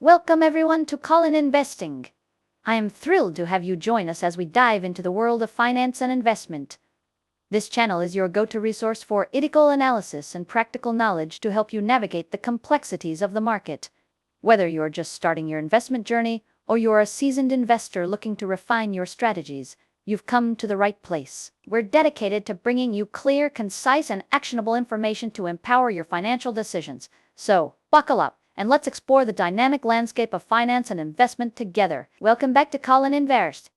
Welcome everyone to Collin Investing. I am thrilled to have you join us as we dive into the world of finance and investment. This channel is your go-to resource for ethical analysis and practical knowledge to help you navigate the complexities of the market. Whether you're just starting your investment journey or you're a seasoned investor looking to refine your strategies, you've come to the right place. We're dedicated to bringing you clear, concise, and actionable information to empower your financial decisions. So, buckle up and let's explore the dynamic landscape of finance and investment together. Welcome back to Collin Invest.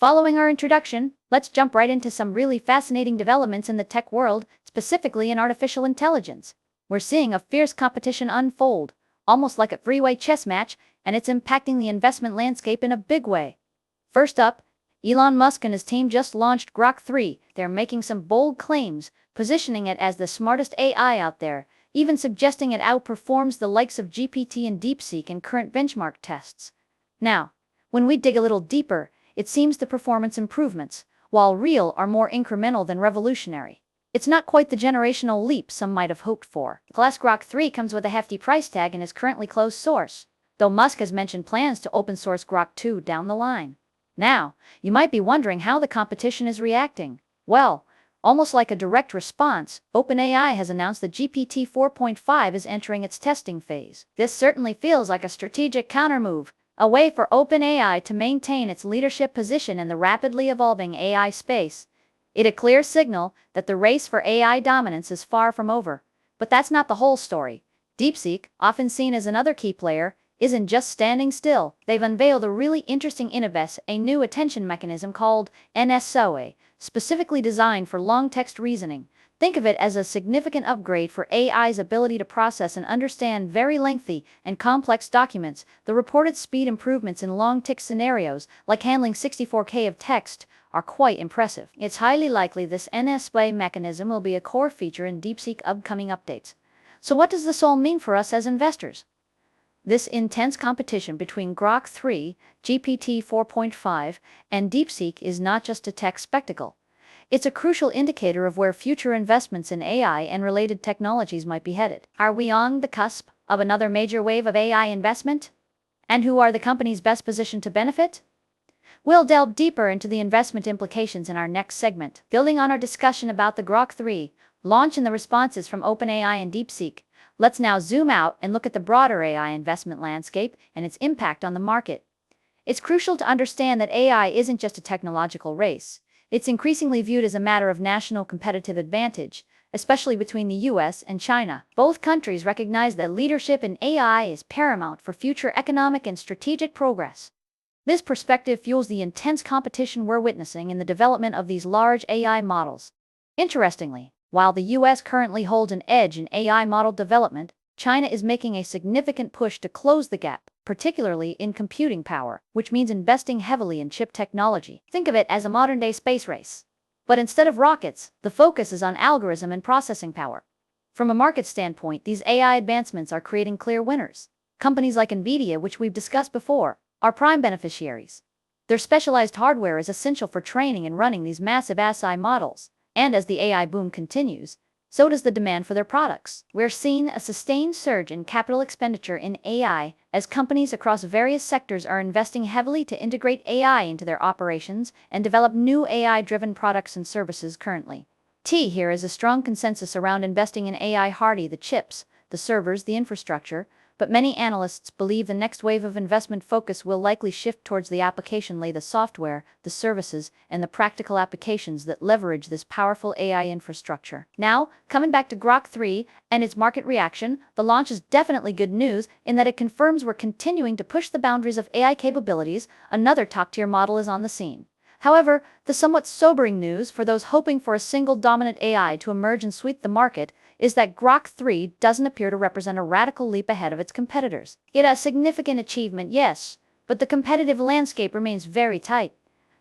Following our introduction, let's jump right into some really fascinating developments in the tech world, specifically in artificial intelligence. We're seeing a fierce competition unfold, almost like a three-way chess match, and it's impacting the investment landscape in a big way. First up, Elon Musk and his team just launched Grok 3. They're making some bold claims, positioning it as the smartest AI out there, even suggesting it outperforms the likes of GPT and Deepseek in current benchmark tests. Now, when we dig a little deeper, it seems the performance improvements, while real, are more incremental than revolutionary. It's not quite the generational leap some might have hoped for. Plus, Grok 3 comes with a hefty price tag and is currently closed source, though Musk has mentioned plans to open source Grok 2 down the line. Now, you might be wondering how the competition is reacting. Well, almost like a direct response, OpenAI has announced that GPT 4.5 is entering its testing phase. This certainly feels like a strategic countermove, a way for OpenAI to maintain its leadership position in the rapidly evolving AI space. It's a clear signal that the race for AI dominance is far from over. But that's not the whole story. Deepseek, often seen as another key player, isn't just standing still. They've unveiled a really interesting innovation, a new attention mechanism called TSLA, specifically designed for long-text reasoning. Think of it as a significant upgrade for AI's ability to process and understand very lengthy and complex documents. The reported speed improvements in long-text scenarios, like handling 64K of text, are quite impressive. It's highly likely this TSLA mechanism will be a core feature in Deepseek upcoming updates. So what does this all mean for us as investors? This intense competition between Grok 3, GPT 4.5, and Deepseek is not just a tech spectacle. It's a crucial indicator of where future investments in AI and related technologies might be headed. Are we on the cusp of another major wave of AI investment? And who are the companies best positioned to benefit? We'll delve deeper into the investment implications in our next segment. Building on our discussion about the Grok 3 launch and the responses from OpenAI and Deepseek, let's now zoom out and look at the broader AI investment landscape and its impact on the market. It's crucial to understand that AI isn't just a technological race. It's increasingly viewed as a matter of national competitive advantage, especially between the US and China. Both countries recognize that leadership in AI is paramount for future economic and strategic progress. This perspective fuels the intense competition we're witnessing in the development of these large AI models. Interestingly, while the US currently holds an edge in AI model development, China is making a significant push to close the gap, particularly in computing power, which means investing heavily in chip technology. Think of it as a modern-day space race. But instead of rockets, the focus is on algorithm and processing power. From a market standpoint, these AI advancements are creating clear winners. Companies like Nvidia, which we've discussed before, are prime beneficiaries. Their specialized hardware is essential for training and running these massive AI models. And as the AI boom continues, so does the demand for their products. We're seeing a sustained surge in capital expenditure in AI as companies across various sectors are investing heavily to integrate AI into their operations and develop new AI-driven products and services currently. Here is a strong consensus around investing in AI hardware, the chips, the servers, the infrastructure, but many analysts believe the next wave of investment focus will likely shift towards the application layer, the software, the services, and the practical applications that leverage this powerful AI infrastructure. Now, coming back to Grok 3 and its market reaction, the launch is definitely good news in that it confirms we're continuing to push the boundaries of AI capabilities. Another top-tier model is on the scene. However, the somewhat sobering news for those hoping for a single dominant AI to emerge and sweep the market is that Grok 3 doesn't appear to represent a radical leap ahead of its competitors. It's a significant achievement, yes, but the competitive landscape remains very tight.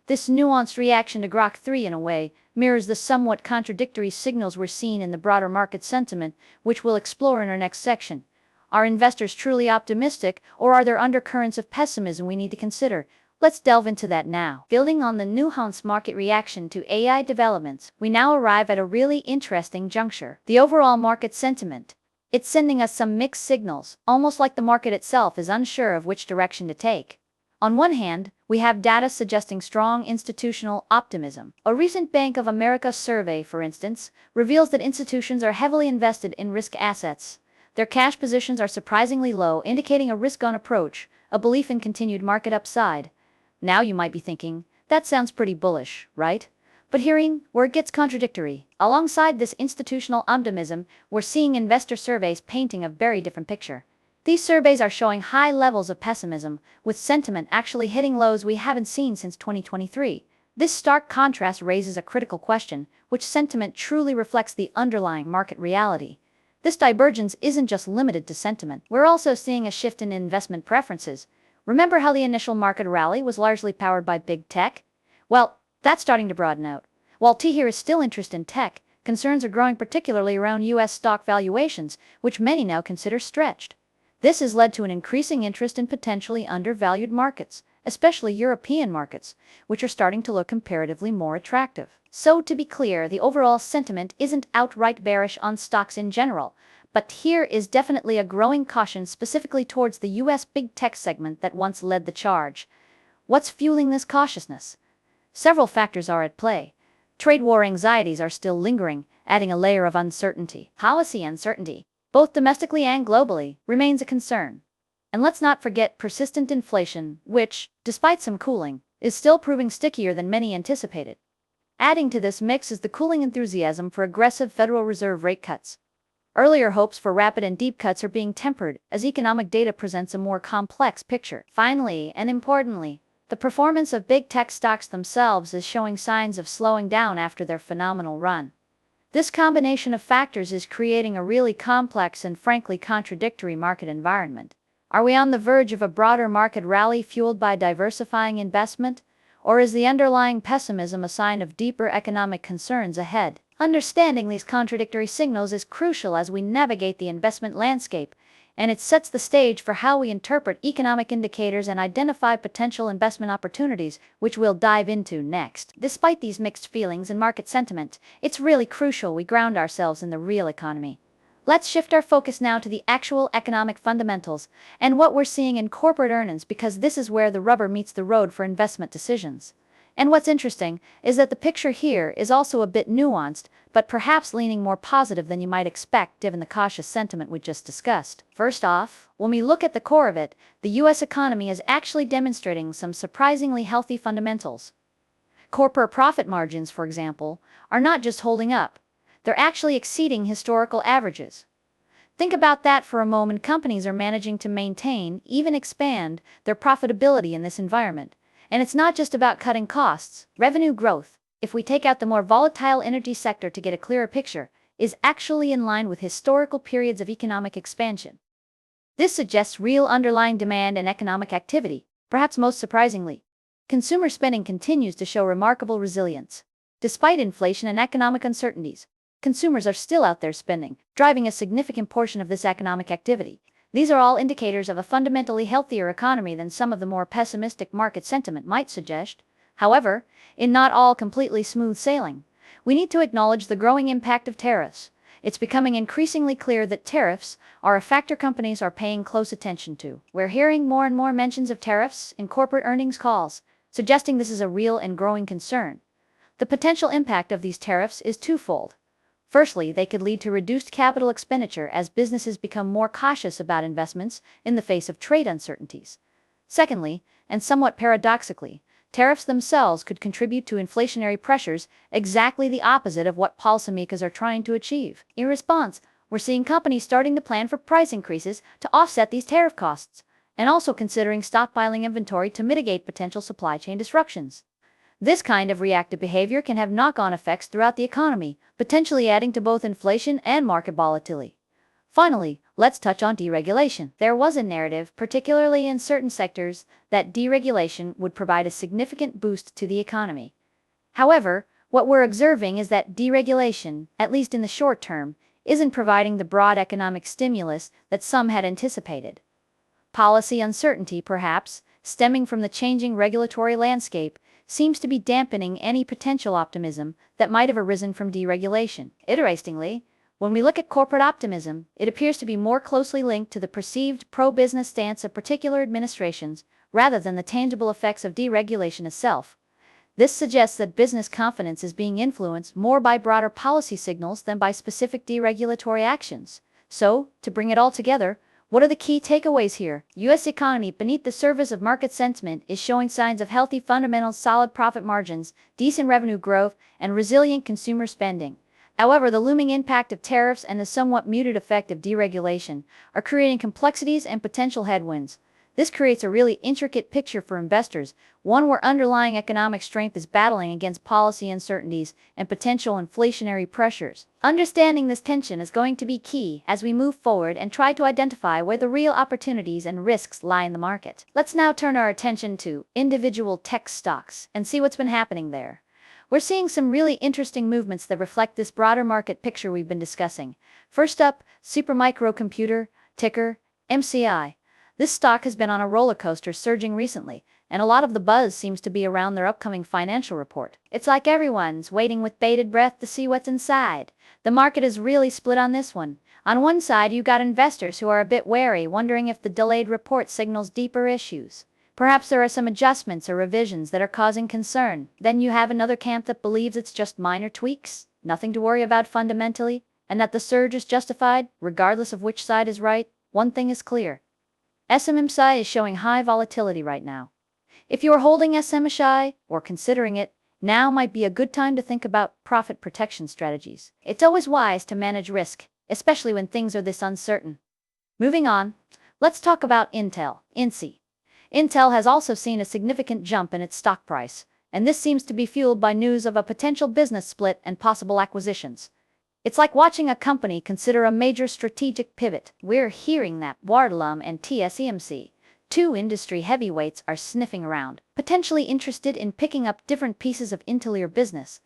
This nuanced reaction to Grok 3, in a way, mirrors the somewhat contradictory signals we're seeing in the broader market sentiment, which we'll explore in our next section. Are investors truly optimistic, or are there undercurrents of pessimism we need to consider? Let's delve into that now. Building on the nuanced market reaction to AI developments, we now arrive at a really interesting juncture. The overall market sentiment, It's sending us some mixed signals, almost like the market itself is unsure of which direction to take. On one hand, we have data suggesting strong institutional optimism. A recent Bank of America survey, for instance, reveals that institutions are heavily invested in risk assets. Their cash positions are surprisingly low, indicating a risk-on approach, a belief in continued market upside. Now you might be thinking, that sounds pretty bullish, right? But herein where it gets contradictory. Alongside this institutional optimism, we're seeing investor surveys painting a very different picture. These surveys are showing high levels of pessimism, with sentiment actually hitting lows we haven't seen since 2023. This stark contrast raises a critical question: which sentiment truly reflects the underlying market reality? This divergence isn't just limited to sentiment. We're also seeing a shift in investment preferences. Remember how the initial market rally was largely powered by big tech? Well, that's starting to broaden out. While here is still interest in tech, concerns are growing particularly around U.S. stock valuations, which many now consider stretched. This has led to an increasing interest in potentially undervalued markets, especially European markets, which are starting to look comparatively more attractive. So to be clear, the overall sentiment isn't outright bearish on stocks in general, but here is definitely a growing caution specifically towards the U.S. big tech segment that once led the charge. What's fueling this cautiousness? Several factors are at play. Trade war anxieties are still lingering, adding a layer of uncertainty. Policy uncertainty, both domestically and globally, remains a concern. And let's not forget persistent inflation, which, despite some cooling, is still proving stickier than many anticipated. Adding to this mix is the cooling enthusiasm for aggressive Federal Reserve rate cuts. Earlier hopes for rapid and deep cuts are being tempered as economic data presents a more complex picture. Finally, and importantly, the performance of big tech stocks themselves is showing signs of slowing down after their phenomenal run. This combination of factors is creating a really complex and frankly contradictory market environment. Are we on the verge of a broader market rally fueled by diversifying investment? Or is the underlying pessimism a sign of deeper economic concerns ahead? Understanding these contradictory signals is crucial as we navigate the investment landscape, and it sets the stage for how we interpret economic indicators and identify potential investment opportunities, which we'll dive into next. Despite these mixed feelings and market sentiment, it's really crucial we ground ourselves in the real economy. Let's shift our focus now to the actual economic fundamentals and what we're seeing in corporate earnings, because this is where the rubber meets the road for investment decisions. And what's interesting is that the picture here is also a bit nuanced, but perhaps leaning more positive than you might expect given the cautious sentiment we just discussed. First off, when we look at the core of it, the U.S. economy is actually demonstrating some surprisingly healthy fundamentals. Corporate profit margins, for example, are not just holding up, they're actually exceeding historical averages. Think about that for a moment. Companies are managing to maintain, even expand, their profitability in this environment. And it's not just about cutting costs. Revenue growth, if we take out the more volatile energy sector to get a clearer picture, is actually in line with historical periods of economic expansion. This suggests real underlying demand and economic activity. Perhaps most surprisingly, consumer spending continues to show remarkable resilience. Despite inflation and economic uncertainties, consumers are still out there spending, driving a significant portion of this economic activity. These are all indicators of a fundamentally healthier economy than some of the more pessimistic market sentiment might suggest. However, in not all completely smooth sailing, we need to acknowledge the growing impact of tariffs. It's becoming increasingly clear that tariffs are a factor companies are paying close attention to. We're hearing more and more mentions of tariffs in corporate earnings calls, suggesting this is a real and growing concern. The potential impact of these tariffs is twofold. Firstly, they could lead to reduced capital expenditure as businesses become more cautious about investments in the face of trade uncertainties. Secondly, and somewhat paradoxically, tariffs themselves could contribute to inflationary pressures, exactly the opposite of what policymakers are trying to achieve. In response, we're seeing companies starting to plan for price increases to offset these tariff costs, and also considering stockpiling inventory to mitigate potential supply chain disruptions. This kind of reactive behavior can have knock-on effects throughout the economy, potentially adding to both inflation and market volatility. Finally, let's touch on deregulation. There was a narrative, particularly in certain sectors, that deregulation would provide a significant boost to the economy. However, what we're observing is that deregulation, at least in the short term, isn't providing the broad economic stimulus that some had anticipated. Policy uncertainty, perhaps, stemming from the changing regulatory landscape, seems to be dampening any potential optimism that might have arisen from deregulation. Interestingly, When we look at corporate optimism, it appears to be more closely linked to the perceived pro-business stance of particular administrations rather than the tangible effects of deregulation itself. This suggests that business confidence is being influenced more by broader policy signals than by specific deregulatory actions. So, to bring it all together, what are the key takeaways here? U.S. economy, beneath the surface of market sentiment, is showing signs of healthy fundamentals, solid profit margins, decent revenue growth, and resilient consumer spending. However, the looming impact of tariffs and the somewhat muted effect of deregulation are creating complexities and potential headwinds. This creates a really intricate picture for investors, one where underlying economic strength is battling against policy uncertainties and potential inflationary pressures. Understanding this tension is going to be key as we move forward and try to identify where the real opportunities and risks lie in the market. Let's now turn our attention to individual tech stocks and see what's been happening there. We're seeing some really interesting movements that reflect this broader market picture we've been discussing. First up, Supermicro, ticker MCI. This stock has been on a roller coaster, surging recently, and a lot of the buzz seems to be around their upcoming financial report. It's like everyone's waiting with bated breath to see what's inside. The market is really split on this one. On one side, you got investors who are a bit wary, wondering if the delayed report signals deeper issues. Perhaps there are some adjustments or revisions that are causing concern. Then you have another camp that believes it's just minor tweaks, nothing to worry about fundamentally, and that the surge is justified, regardless of which side is right. One thing is clear. SMCI is showing high volatility right now. If you are holding SMCI or considering it, now might be a good time to think about profit protection strategies. It's always wise to manage risk, especially when things are this uncertain. Moving on, let's talk about Intel, INTC. Intel has also seen a significant jump in its stock price, and this seems to be fueled by news of a potential business split and possible acquisitions. It's like watching a company consider a major strategic pivot. We're hearing that Wardlum and TSMC, two industry heavyweights, are sniffing around, potentially interested in picking up different pieces of Intel business.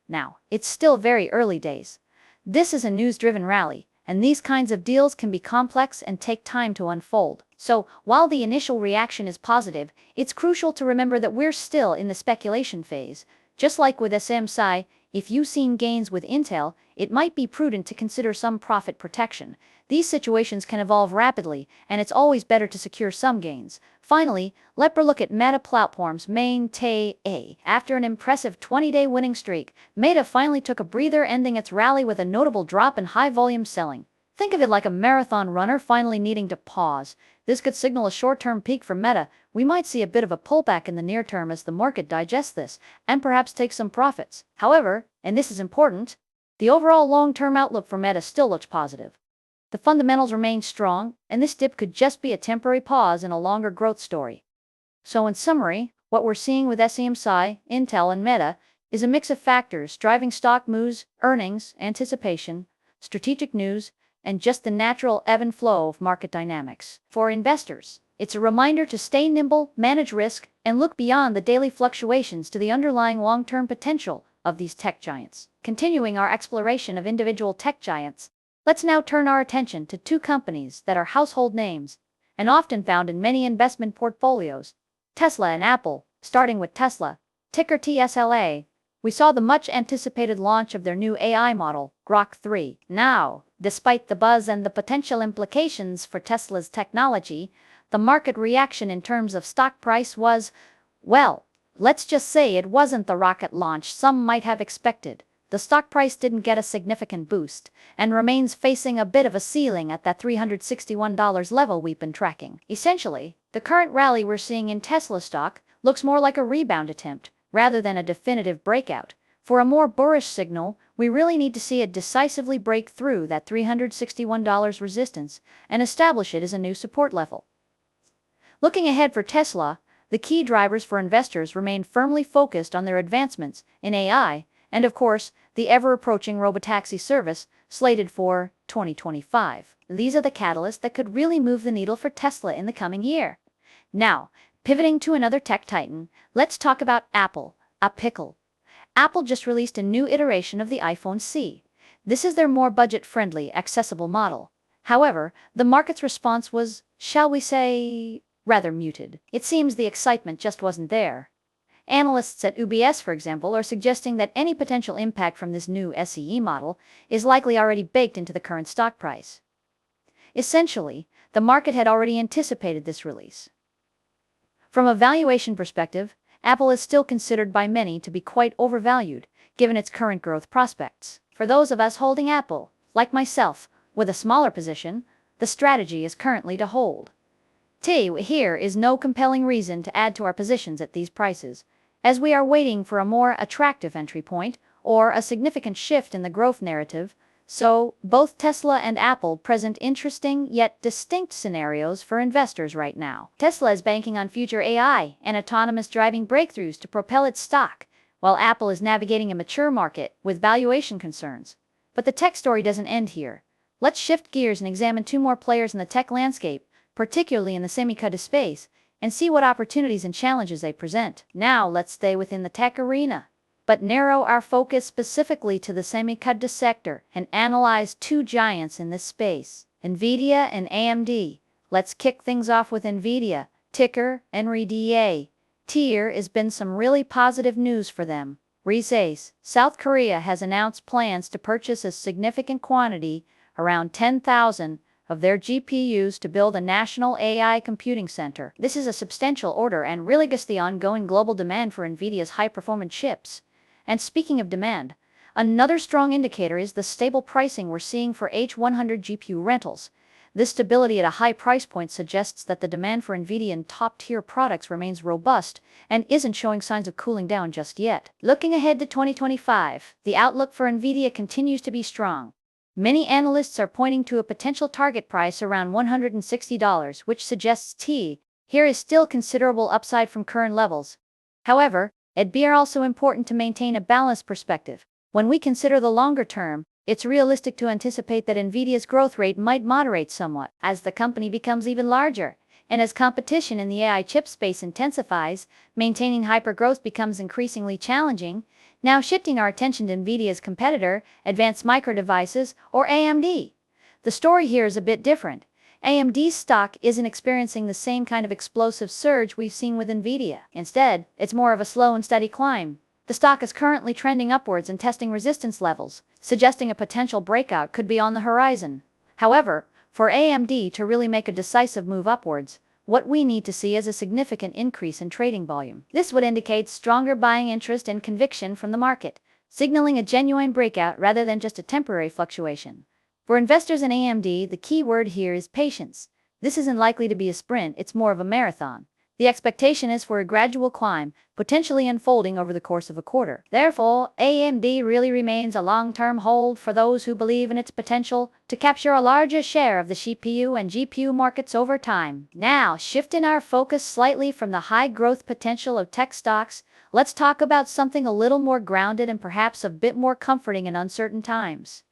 Now, it's still very early days. This is a news-driven rally, and these kinds of deals can be complex and take time to unfold. So, while the initial reaction is positive, it's crucial to remember that we're still in the speculation phase. Just like with SMCI, if you've seen gains with Intel, it might be prudent to consider some profit protection. These situations can evolve rapidly, and it's always better to secure some gains. Finally, let's look at Meta Platforms, MTA. After an impressive 20-day winning streak, Meta finally took a breather, ending its rally with a notable drop in high-volume selling. Think of it like a marathon runner finally needing to pause. This could signal a short-term peak for Meta. We might see a bit of a pullback in the near term as the market digests this, and perhaps take some profits. However, and this is important, the overall long-term outlook for Meta still looks positive. The fundamentals remain strong, and this dip could just be a temporary pause in a longer growth story. So in summary, what we're seeing with SMCI, Intel, and Meta is a mix of factors driving stock moves, earnings, anticipation, strategic news, and just the natural ebb and flow of market dynamics. For investors, it's a reminder to stay nimble, manage risk, and look beyond the daily fluctuations to the underlying long-term potential of these tech giants. Continuing our exploration of individual tech giants, let's now turn our attention to two companies that are household names and often found in many investment portfolios, Tesla and Apple. Starting with Tesla, ticker TSLA, we saw the much-anticipated launch of their new AI model, Grok 3. Now, despite the buzz and the potential implications for Tesla's technology, the market reaction in terms of stock price was, well, let's just say it wasn't the rocket launch some might have expected. The stock price didn't get a significant boost and remains facing a bit of a ceiling at that $361 level we've been tracking. Essentially, the current rally we're seeing in Tesla stock looks more like a rebound attempt rather than a definitive breakout. For a more bullish signal, we really need to see it decisively break through that $361 resistance and establish it as a new support level. Looking ahead for Tesla, the key drivers for investors remain firmly focused on their advancements in AI and, of course, the ever-approaching robotaxi service slated for 2025. These are the catalysts that could really move the needle for Tesla in the coming year. Now, pivoting to another tech titan, let's talk about Apple, a pickle. Apple just released a new iteration of the iPhone C. This is their more budget-friendly, accessible model. However, the market's response was, shall we say, rather muted. It seems the excitement just wasn't there. Analysts at UBS, for example, are suggesting that any potential impact from this new SEE model is likely already baked into the current stock price. Essentially, the market had already anticipated this release. From a valuation perspective, Apple is still considered by many to be quite overvalued, given its current growth prospects. For those of us holding Apple, like myself, with a smaller position, the strategy is currently to hold. Here is no compelling reason to add to our positions at these prices, as we are waiting for a more attractive entry point or a significant shift in the growth narrative. So, both Tesla and Apple present interesting yet distinct scenarios for investors right now. Tesla is banking on future AI and autonomous driving breakthroughs to propel its stock, while Apple is navigating a mature market with valuation concerns. But the tech story doesn't end here. Let's shift gears and examine two more players in the tech landscape, particularly in the semiconductor space, and see what opportunities and challenges they present. Now, let's stay within the tech arena, but narrow our focus specifically to the semiconductor sector and analyze two giants in this space, Nvidia and AMD. Let's kick things off with Nvidia, ticker NVDA. Here has been some really positive news for them. Recently, South Korea has announced plans to purchase a significant quantity, around 10,000, of their GPUs to build a national AI computing center. This is a substantial order and really gets the ongoing global demand for Nvidia's high-performance chips. And speaking of demand, another strong indicator is the stable pricing we're seeing for H100 GPU rentals. This stability at a high price point suggests that the demand for Nvidia and top-tier products remains robust and isn't showing signs of cooling down just yet. Looking ahead to 2025, the outlook for Nvidia continues to be strong. Many analysts are pointing to a potential target price around $160, which suggests here is still considerable upside from current levels. However, it'd be also important to maintain a balanced perspective. When we consider the longer term, it's realistic to anticipate that Nvidia's growth rate might moderate somewhat as the company becomes even larger, and as competition in the AI chip space intensifies, maintaining hypergrowth becomes increasingly challenging. Now shifting our attention to Nvidia's competitor, Advanced Micro Devices, or AMD. The story here is a bit different. AMD's stock isn't experiencing the same kind of explosive surge we've seen with Nvidia. Instead, it's more of a slow and steady climb. The stock is currently trending upwards and testing resistance levels, suggesting a potential breakout could be on the horizon. However, for AMD to really make a decisive move upwards, what we need to see is a significant increase in trading volume. This would indicate stronger buying interest and conviction from the market, signaling a genuine breakout rather than just a temporary fluctuation. For investors in AMD, the key word here is patience. This isn't likely to be a sprint, it's more of a marathon. The expectation is for a gradual climb, potentially unfolding over the course of a quarter. Therefore, AMD really remains a long-term hold for those who believe in its potential to capture a larger share of the CPU and GPU markets over time. Now, shifting our focus slightly from the high growth potential of tech stocks, let's talk about something a little more grounded and perhaps a bit more comforting in uncertain times.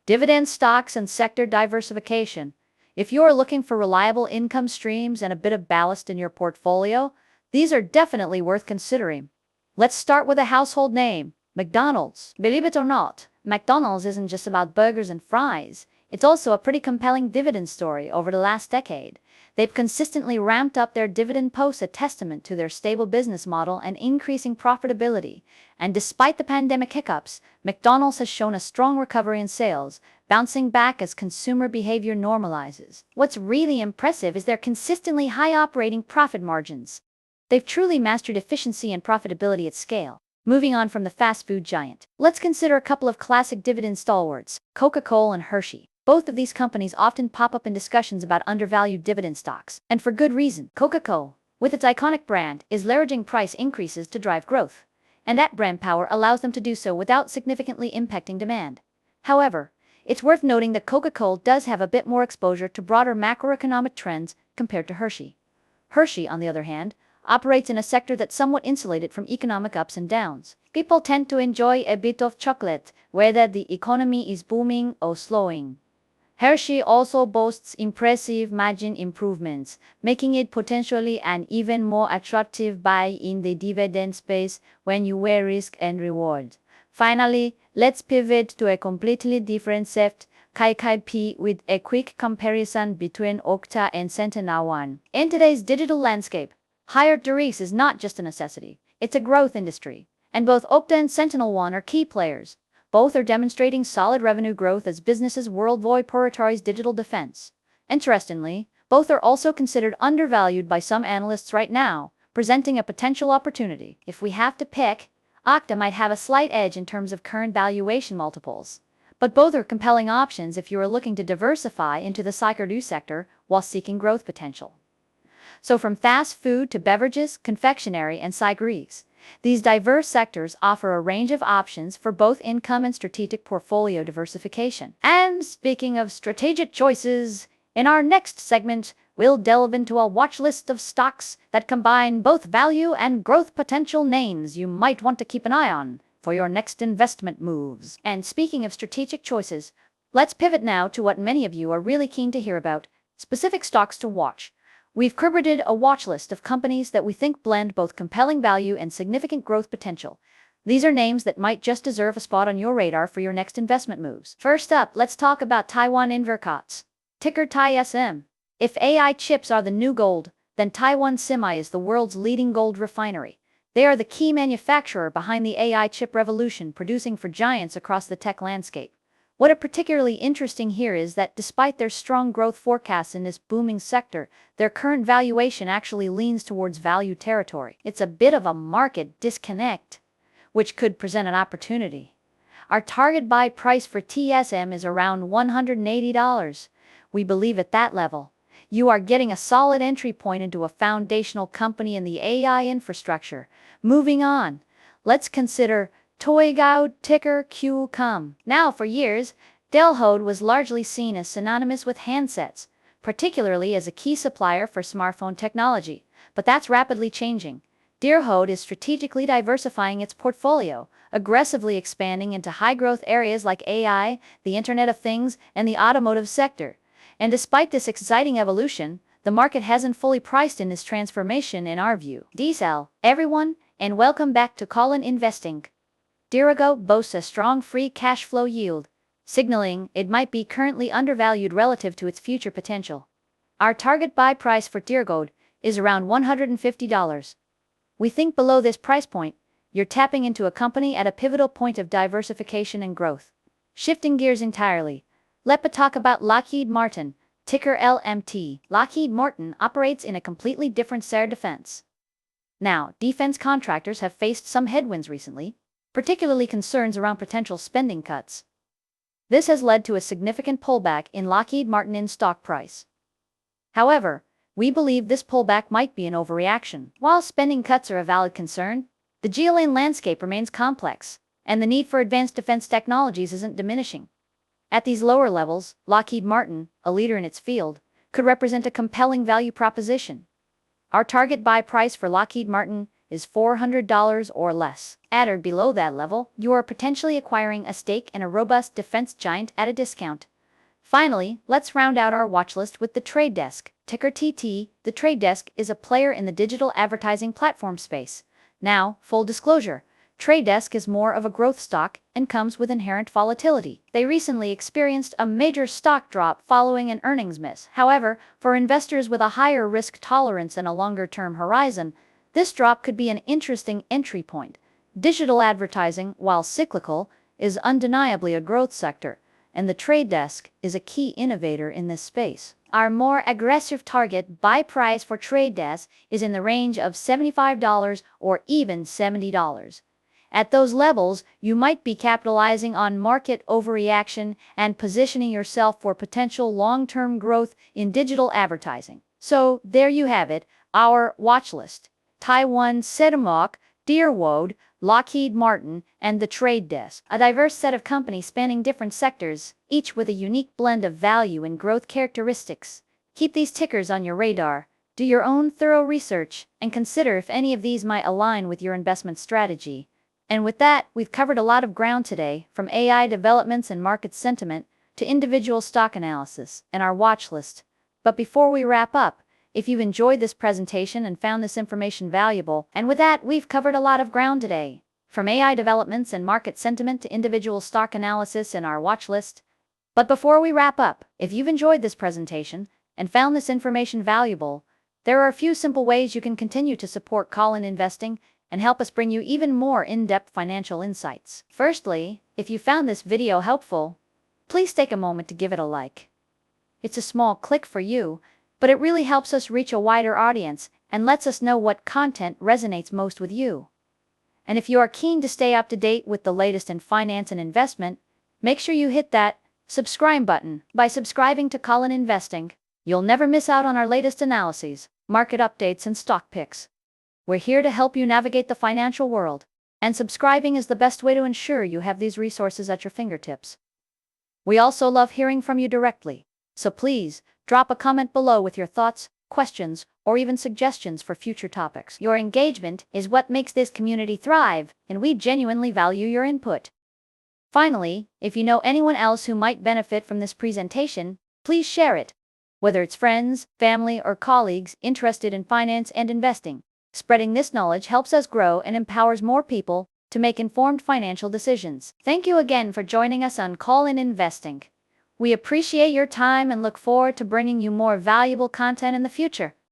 Dividend stocks and sector diversification. If you're looking for reliable income streams and a bit of ballast in your portfolio, these are definitely worth considering. Let's start with a household name, McDonald's. Believe it or not, McDonald's isn't just about burgers and fries. It's also a pretty compelling dividend story over the last decade. They've consistently ramped up their dividend posts, a testament to their stable business model and increasing profitability. And despite the pandemic hiccups, McDonald's has shown a strong recovery in sales, bouncing back as consumer behavior normalizes. What's really impressive is their consistently high operating profit margins. They've truly mastered efficiency and profitability at scale. Moving on from the fast food giant, let's consider a couple of classic dividend stalwarts, Coca-Cola and Hershey. Both of these companies often pop up in discussions about undervalued dividend stocks, and for good reason. Coca-Cola, with its iconic brand, is leveraging price increases to drive growth, and that brand power allows them to do so without significantly impacting demand. However, it's worth noting that Coca-Cola does have a bit more exposure to broader macroeconomic trends compared to Hershey. Hershey, on the other hand, operates in a sector that's somewhat insulated from economic ups and downs. People tend to enjoy a bit of chocolate, whether the economy is booming or slowing. Hershey also boasts impressive margin improvements, making it potentially an even more attractive buy in the dividend space when you weigh risk and reward. Finally, let's pivot to a completely different set, KKP, with a quick comparison between Okta and SentinelOne. In today's digital landscape, higher risk is not just a necessity. It's a growth industry, and both Okta and SentinelOne are key players. Both are demonstrating solid revenue growth as businesses worldwide prioritize digital defense. Interestingly, both are also considered undervalued by some analysts right now, presenting a potential opportunity. If we have to pick, Okta might have a slight edge in terms of current valuation multiples, but both are compelling options if you are looking to diversify into the cyber sector while seeking growth potential. So from fast food to beverages, confectionery, and cybersecurity, these diverse sectors offer a range of options for both income and strategic portfolio diversification. And speaking of strategic choices, in our next segment, we'll delve into a watch list of stocks that combine both value and growth potential names you might want to keep an eye on for your next investment moves. And speaking of strategic choices, let's pivot now to what many of you are really keen to hear about, specific stocks to watch. We've curated a watch list of companies that we think blend both compelling value and significant growth potential. These are names that might just deserve a spot on your radar for your next investment moves. First up, let's talk about Taiwan Invercots, ticker TSM. If AI chips are the new gold, then Taiwan Semi is the world's leading gold refinery. They are the key manufacturer behind the AI chip revolution, producing for giants across the tech landscape. What is particularly interesting here is that despite their strong growth forecasts in this booming sector, their current valuation actually leans towards value territory. It's a bit of a market disconnect, which could present an opportunity. Our target buy price for TSM is around $180. We believe at that level, you are getting a solid entry point into a foundational company in the AI infrastructure. Moving on, let's consider Toygaud, ticker QCOM. Now, for years, Delhode was largely seen as synonymous with handsets, particularly as a key supplier for smartphone technology. But that's rapidly changing. Delhode is strategically diversifying its portfolio, aggressively expanding into high-growth areas like AI, the Internet of Things, and the automotive sector. And despite this exciting evolution, the market hasn't fully priced in this transformation in our view. DSL, everyone, and welcome back to Collin Investing. Delhode boasts a strong free cash flow yield, signaling it might be currently undervalued relative to its future potential. Our target buy price for Delhode is around $150. We think below this price point, you're tapping into a company at a pivotal point of diversification and growth. Shifting gears entirely, let's talk about Lockheed Martin, ticker LMT. Lockheed Martin operates in a completely different sector, defense. Now, defense contractors have faced some headwinds recently, particularly concerns around potential spending cuts. This has led to a significant pullback in Lockheed Martin's stock price. However, we believe this pullback might be an overreaction. While spending cuts are a valid concern, the geopolitical landscape remains complex, and the need for advanced defense technologies isn't diminishing. At these lower levels, Lockheed Martin, a leader in its field, could represent a compelling value proposition. Our target buy price for Lockheed Martin is $400 or less. At or below that level, you are potentially acquiring a stake in a robust defense giant at a discount. Finally, let's round out our watch list with The Trade Desk, ticker TT. The Trade Desk is a player in the digital advertising platform space. Now, full disclosure, Trade Desk is more of a growth stock and comes with inherent volatility. They recently experienced a major stock drop following an earnings miss. However, for investors with a higher risk tolerance and a longer-term horizon, this drop could be an interesting entry point. Digital advertising, while cyclical, is undeniably a growth sector, and The Trade Desk is a key innovator in this space. Our more aggressive target buy price for Trade Desk is in the range of $75 or even $70. At those levels, you might be capitalizing on market overreaction and positioning yourself for potential long-term growth in digital advertising. So, there you have it, our watch list. Taiwan Semi, Delhode, Lockheed Martin, and The Trade Desk, a diverse set of companies spanning different sectors, each with a unique blend of value and growth characteristics. Keep these tickers on your radar, do your own thorough research, and consider if any of these might align with your investment strategy. And with that, we've covered a lot of ground today, from AI developments and market sentiment to individual stock analysis and our watch list. But before we wrap up, if you've enjoyed this presentation and found this information valuable, and with that, we've covered a lot of ground today, from AI developments and market sentiment to individual stock analysis in our watch list. But before we wrap up, if you've enjoyed this presentation and found this information valuable, there are a few simple ways you can continue to support Collin Investing and help us bring you even more in-depth financial insights. Firstly, if you found this video helpful, please take a moment to give it a like. It's a small click for you, but it really helps us reach a wider audience and lets us know what content resonates most with you. And if you are keen to stay up to date with the latest in finance and investment, make sure you hit that subscribe button. By subscribing to Collin Investing, you'll never miss out on our latest analyses, market updates, and stock picks. We're here to help you navigate the financial world, and subscribing is the best way to ensure you have these resources at your fingertips. We also love hearing from you directly, so please drop a comment below with your thoughts, questions, or even suggestions for future topics. Your engagement is what makes this community thrive, and we genuinely value your input. Finally, if you know anyone else who might benefit from this presentation, please share it. Whether it's friends, family, or colleagues interested in finance and investing, spreading this knowledge helps us grow and empowers more people to make informed financial decisions. Thank you again for joining us on Collin Investing. We appreciate your time and look forward to bringing you more valuable content in the future.